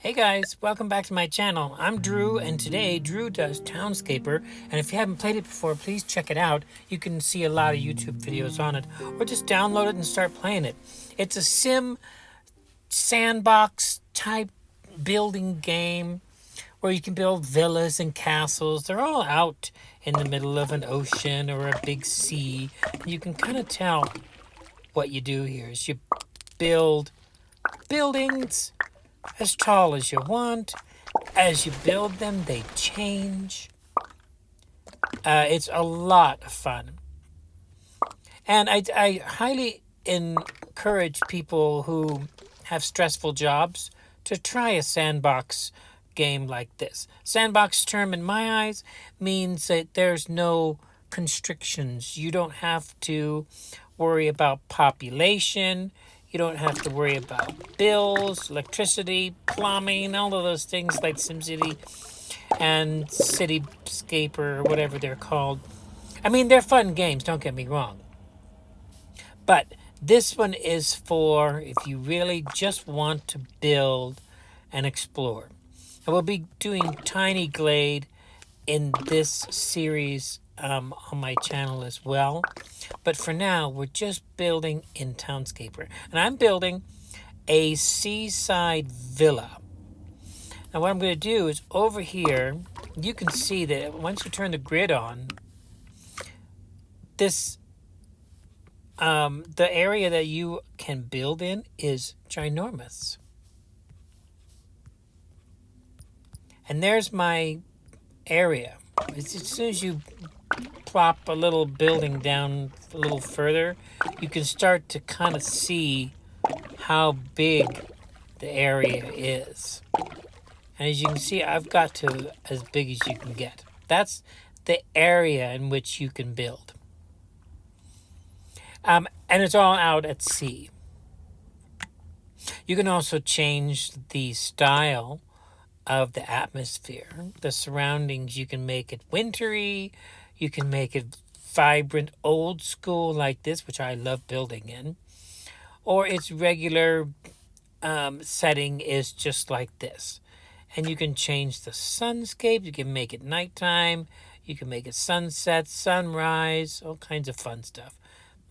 Hey guys, welcome back to my channel. I'm Drew, and today Drew does Townscaper, and if you haven't played it before, please check it out. You can see a lot of YouTube videos on it, or just download it and start playing it. It's a sim sandbox type building game where you can build villas and castles. They're all out in the middle of an ocean or a big sea. You can kind of tell what you do here is you build buildings as tall as you want. As you build them, they change. It's a lot of fun. And I highly encourage people who have stressful jobs to try a sandbox game like this. Sandbox term, in my eyes, means that there's no constrictions. You don't have to worry about population. You don't have to worry about bills, electricity, plumbing, all of those things like SimCity and Cityscape or whatever they're called. I mean, they're fun games, don't get me wrong. But this one is for if you really just want to build and explore. I will be doing Tiny Glade in this series on my channel as well. But for now, we're just building in Townscaper. And I'm building a seaside villa. Now what I'm going to do is over here, you can see that once you turn the grid on, this the area that you can build in is ginormous. And there's my area. As soon as you plop a little building down a little further, you can start to kind of see how big the area is. And as you can see, I've got to as big as you can get. That's the area in which you can build. And it's all out at sea. You can also change the style of the atmosphere, the surroundings. You can make it wintry, you can make it vibrant old school like this, which I love building in, or its regular setting is just like this. And you can change the sunscape, you can make it nighttime, you can make it sunset, sunrise, all kinds of fun stuff.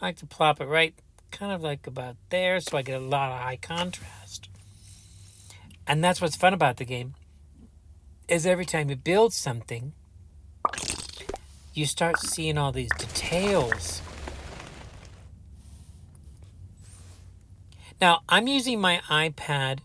I like to plop it right kind of like about there so I get a lot of high contrast. And that's what's fun about the game, is every time you build something, you start seeing all these details. Now, I'm using my iPad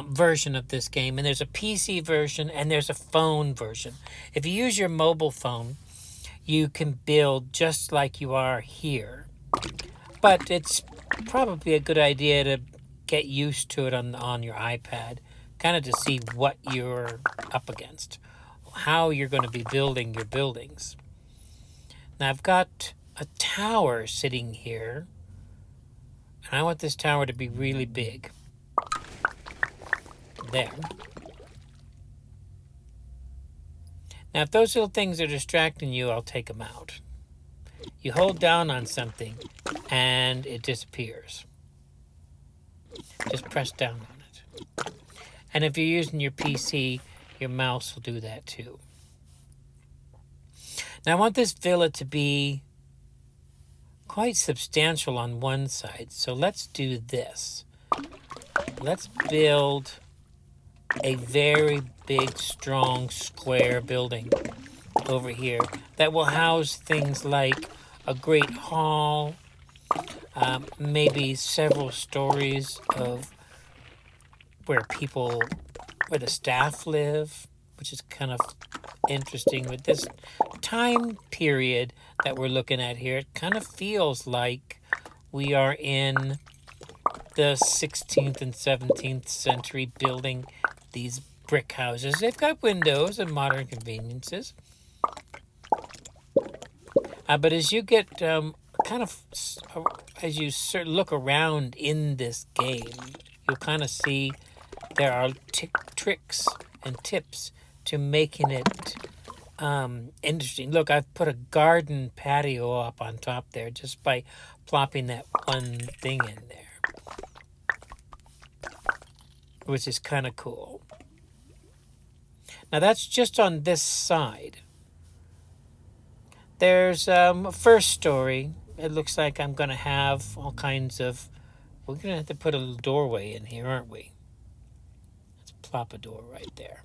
version of this game, and there's a PC version and there's a phone version. If you use your mobile phone, you can build just like you are here. But it's probably a good idea to get used to it on your iPad, kind of to see what you're up against, how you're going to be building your buildings. Now I've got a tower sitting here, and I want this tower to be really big. There. Now if those little things are distracting you, I'll take them out. You hold down on something and it disappears. Just press down on it. And if you're using your PC, your mouse will do that too. Now I want this villa to be quite substantial on one side. So let's do this. Let's build a very big, strong, square building over here that will house things like a great hall, maybe several stories of where the staff live, which is kind of interesting. With this time period that we're looking at here, it kind of feels like we are in the 16th and 17th century building these brick houses. They've got windows and modern conveniences. But as you get as you look around in this game, you'll kind of see there are tricks and tips to making it interesting. Look, I've put a garden patio up on top there just by plopping that one thing in there. which is kind of cool. Now that's just on this side. There's a first story. It looks like I'm going to have all kinds of... We're going to have to put a little doorway in here, aren't we? Let's plop a door right there.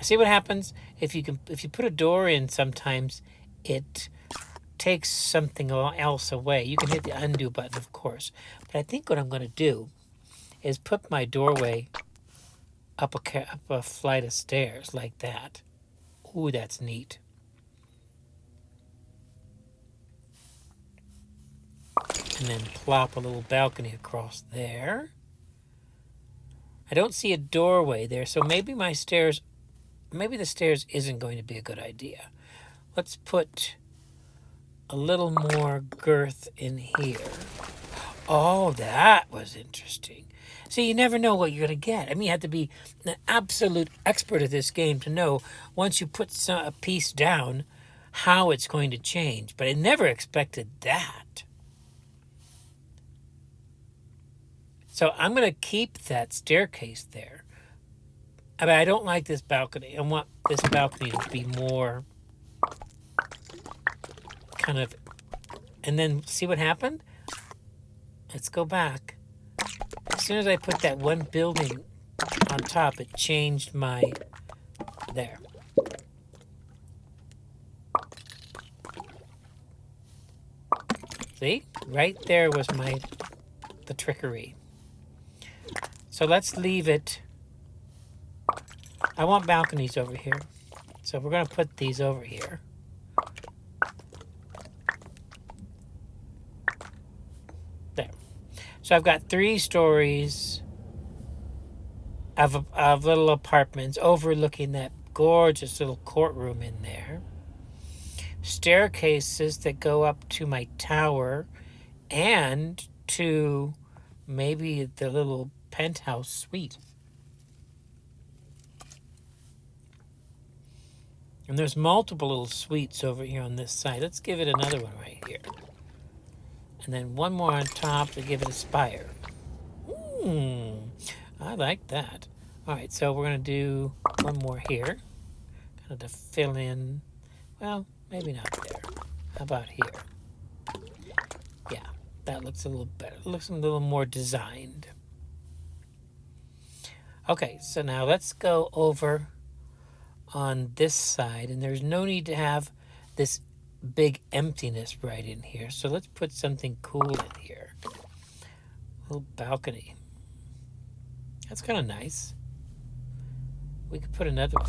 See what happens if you put a door in. Sometimes it takes something else away. You can hit the undo button, of course, but I think what I'm going to do is put my doorway up a flight of stairs like that. Ooh, that's neat. And then plop a little balcony across there. I don't see a doorway there, so maybe the stairs isn't going to be a good idea. Let's put a little more girth in here. Oh, that was interesting. See, you never know what you're going to get. I mean, you have to be an absolute expert at this game to know once you put a piece down how it's going to change. But I never expected that. So I'm going to keep that staircase there. I mean, I don't like this balcony. I want this balcony to be more kind of... And then see what happened? Let's go back. As soon as I put that one building on top, it changed my... There. See? Right there was the trickery. So let's leave it... I want balconies over here. So we're going to put these over here. There. So I've got 3 stories of little apartments overlooking that gorgeous little courtroom in there. Staircases that go up to my tower and to maybe the little penthouse suite. And there's multiple little suites over here on this side. Let's give it another one right here. And then one more on top to give it a spire. I like that. All right, so we're going to do one more here. Kind of to fill in. Well, maybe not there. How about here? Yeah, that looks a little better. It looks a little more designed. Okay, so now let's go over on this side, and there's no need to have this big emptiness right in here. So let's put something cool in here. A little balcony. That's kind of nice. We could put another one.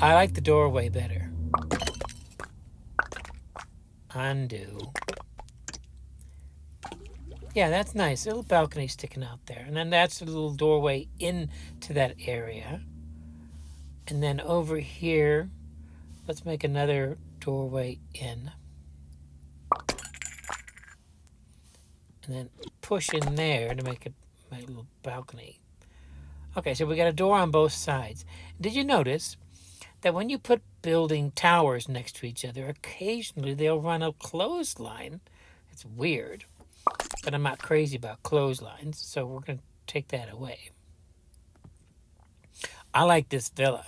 I like the doorway better. Undo. Yeah, that's nice. A little balcony sticking out there. And then that's a little doorway into that area. And then over here, let's make another doorway in. And then push in there to make my little balcony. Okay, so we got a door on both sides. Did you notice that when you put building towers next to each other, occasionally they'll run a clothesline? It's weird, but I'm not crazy about clotheslines, so we're going to take that away. I like this villa.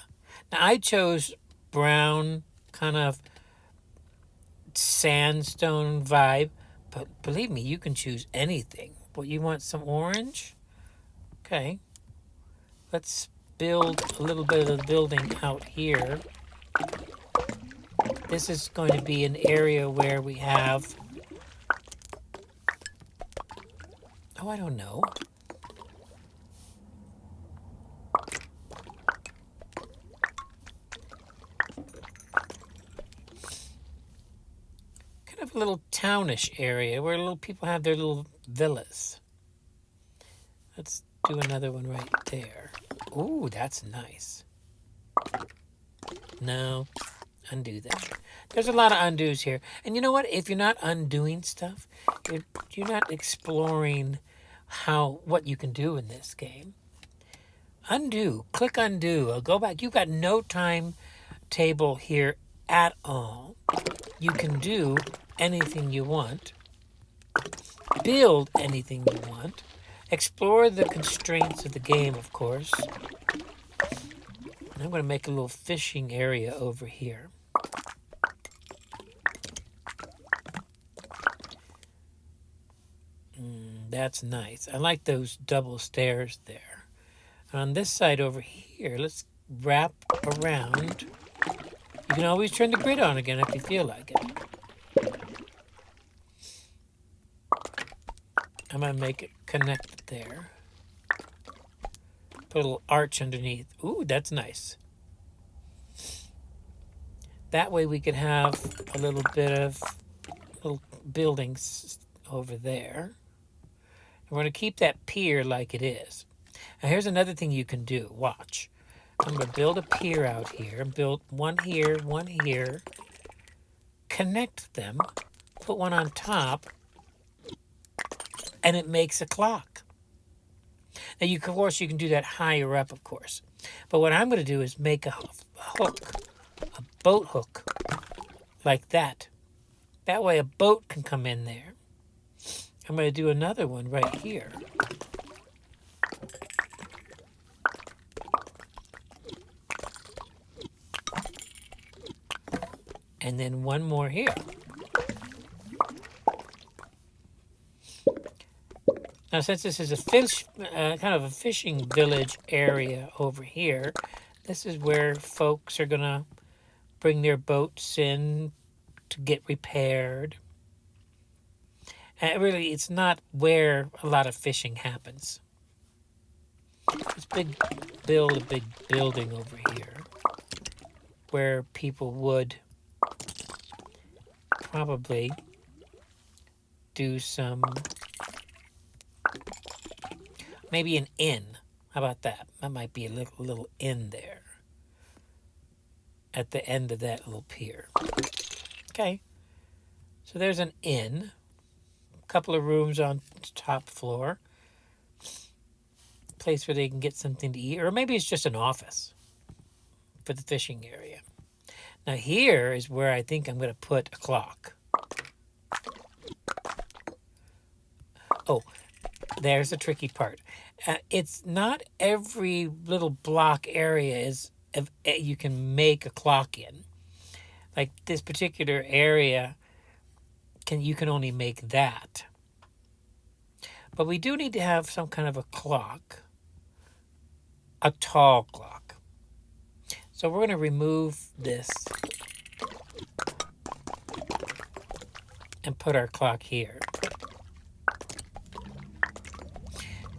Now, I chose brown, kind of sandstone vibe, but believe me, you can choose anything. But you want some orange? Okay. Let's build a little bit of the building out here. This is going to be an area where we have... Oh, I don't know. Kind of a little townish area where little people have their little villas. Let's do another one right there. Ooh, that's nice. No, undo that. There's a lot of undos here. And you know what? If you're not undoing stuff, you're not exploring what you can do in this game. Undo. Click undo. I'll go back. You've got no timetable here at all. You can do anything you want. build anything you want. Explore the constraints of the game, of course. And I'm going to make a little fishing area over here. That's nice. I like those double stairs there. And on this side over here, let's wrap around. You can always turn the grid on again if you feel like it. I'm going to make it connect there. Put a little arch underneath. Ooh, that's nice. That way we could have a little bit of little buildings over there. We're going to keep that pier like it is. Now here's another thing you can do. Watch. I'm going to build a pier out here. Build one here, one here. Connect them. Put one on top. And it makes a clock. Now, of course, you can do that higher up, of course. But what I'm going to do is make a hook, a boat hook, like that. That way a boat can come in there. I'm going to do another one right here. And then one more here. Now, since this is a kind of a fishing village area over here, this is where folks are going to bring their boats in to get repaired. And really, it's not where a lot of fishing happens. Let's build a big building over here where people would probably do some... Maybe an inn. How about that? That might be a little inn there. At the end of that little pier. Okay. So there's an inn. A couple of rooms on the top floor. Place where they can get something to eat. Or maybe it's just an office for the fishing area. Now here is where I think I'm going to put a clock. Oh, there's the tricky part. It's not every little block area is you can make a clock in. Like this particular area, you can only make that. But we do need to have some kind of a clock, a tall clock. So we're going to remove this and put our clock here.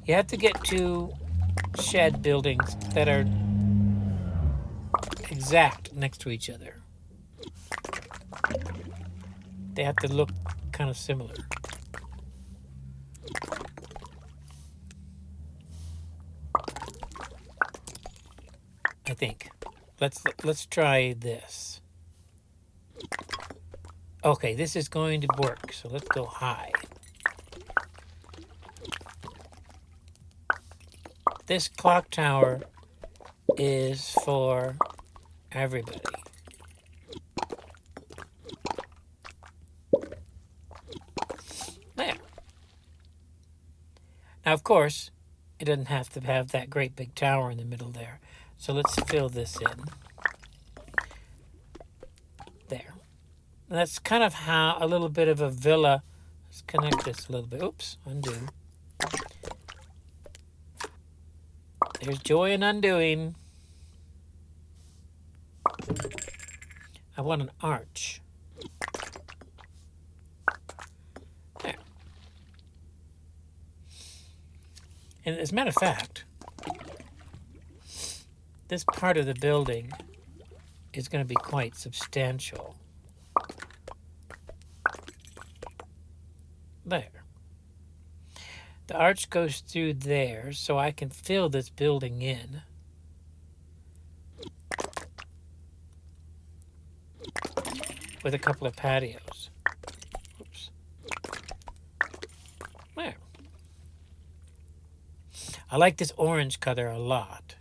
You have to get two shed buildings that are exact next to each other. They have to look kind of similar. I think. Let's try this. Okay, this is going to work, so let's go high. This clock tower is for everybody. There. Now, of course, it doesn't have to have that great big tower in the middle there. So let's fill this in. There. And that's kind of how a little bit of a villa. Let's connect this a little bit. Oops, undo. There's joy in undoing. I want an arch. There. And as a matter of fact, this part of the building is going to be quite substantial. There. The arch goes through there, so I can fill this building in. With a couple of patios. Oops. There. I like this orange color a lot.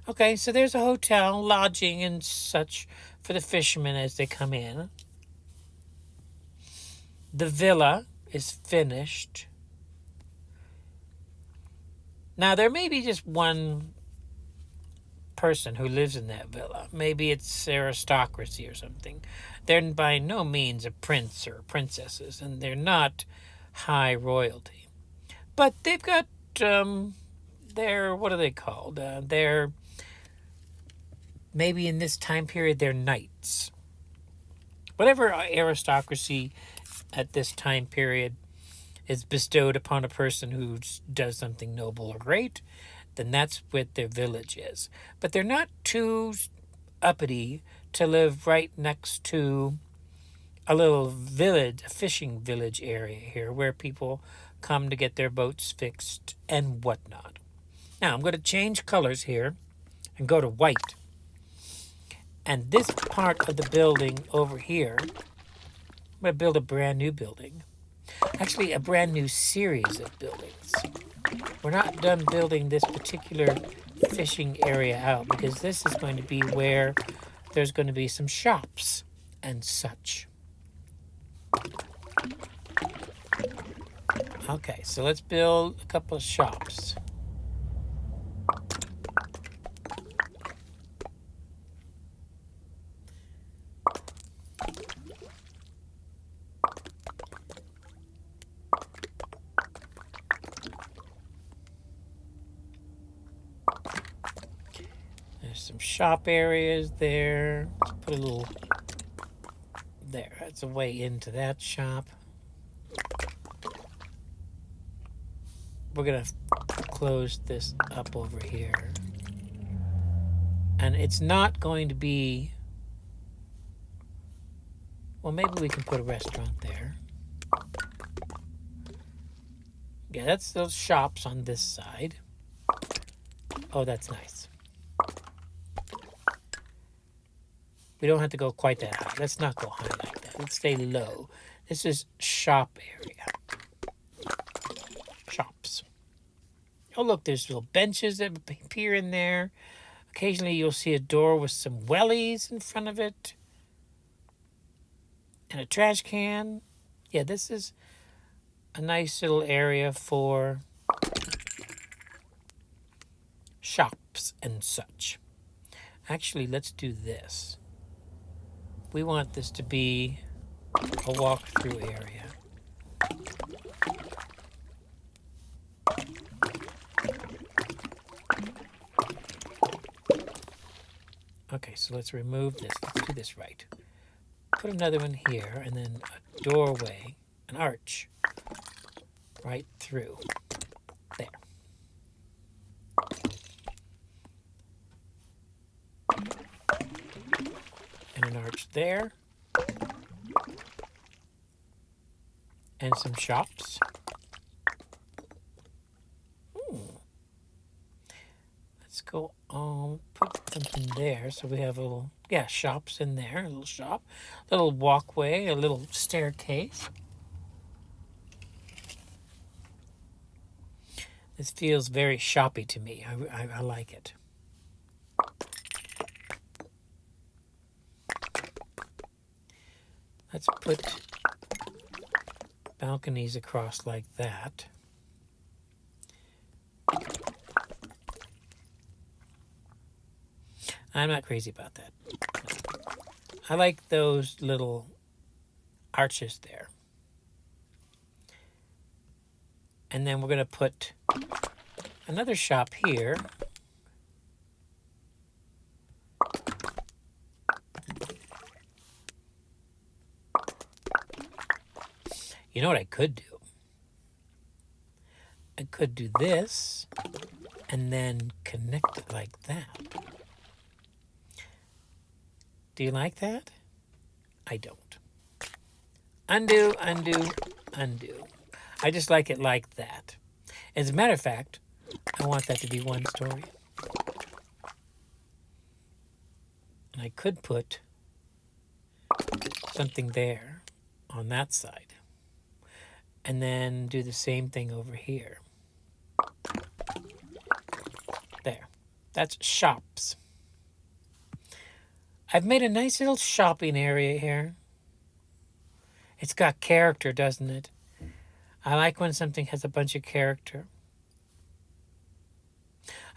Okay, so there's a hotel, lodging, and such for the fishermen as they come in. The villa is finished. Now, there may be just one person who lives in that villa. Maybe it's aristocracy or something. They're by no means a prince or princesses, and they're not high royalty. But they've got, they're, what are they called? They're, maybe in this time period, they're knights. Whatever aristocracy at this time period is bestowed upon a person who does something noble or great, then that's what their village is. But they're not too uppity to live right next to a little village, a fishing village area here where people come to get their boats fixed and whatnot. Now I'm going to change colors here and go to white. And this part of the building over here, I'm going to build a brand new building. Actually, a brand new series of buildings. We're not done building this particular fishing area out because this is going to be where there's going to be some shops and such. Okay, so let's build a couple of shops. There's some shop areas there. Let's put a little there. That's a way into that shop. We're going to close this up over here. And it's not going to be... Well, maybe we can put a restaurant there. Yeah, that's those shops on this side. Oh, that's nice. We don't have to go quite that high. Let's not go high like that. Let's stay low. This is shop area. Shops. Oh, look, there's little benches that appear in there. Occasionally you'll see a door with some wellies in front of it. And a trash can. Yeah, this is a nice little area for shops and such. Actually, let's do this. We want this to be a walk-through area. Okay, so let's remove this. Let's do this right. Put another one here, and then a doorway, an arch, right through. There. And an arch there. And some shops. Let's go put something there so we have a little, yeah, shops in there, a little shop, a little walkway, a little staircase. This feels very shoppy to me. I like it. Let's put balconies across like that. I'm not crazy about that. I like those little arches there. And then we're going to put another shop here. You know what I could do? I could do this and then connect it like that. Do you like that? I don't. Undo, undo, undo. I just like it like that. As a matter of fact, I want that to be one story. And I could put something there on that side. And then do the same thing over here. There. That's shops. I've made a nice little shopping area here. It's got character, doesn't it? I like when something has a bunch of character.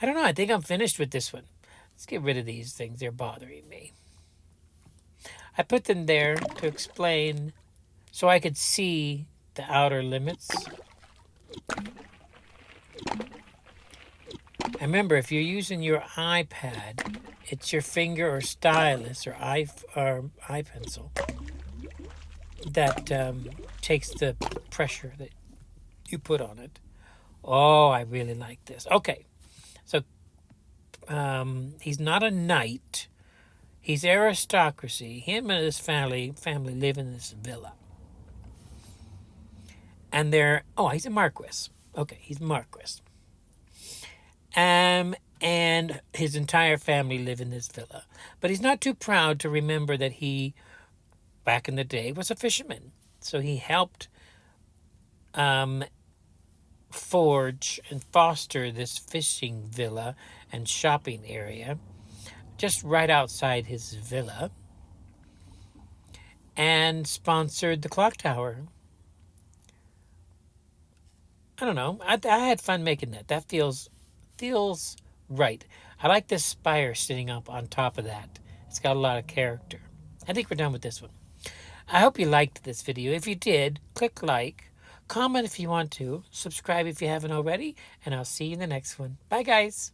I don't know. I think I'm finished with this one. Let's get rid of these things. They're bothering me. I put them there to explain so I could see the outer limits. And remember, if you're using your iPad, it's your finger or stylus or eye pencil that takes the pressure that you put on it. Oh, I really like this. Okay, so he's not a knight. He's aristocracy. Him and his family live in this villa. And he's a marquis. Okay, he's marquis. And his entire family live in this villa. But he's not too proud to remember that he, back in the day, was a fisherman. So he helped forge and foster this fishing villa and shopping area just right outside his villa, and sponsored the clock tower. I don't know. I had fun making that. That feels right. I like this spire sitting up on top of that. It's got a lot of character. I think we're done with this one. I hope you liked this video. If you did, click like, comment if you want to, subscribe if you haven't already, and I'll see you in the next one. Bye, guys.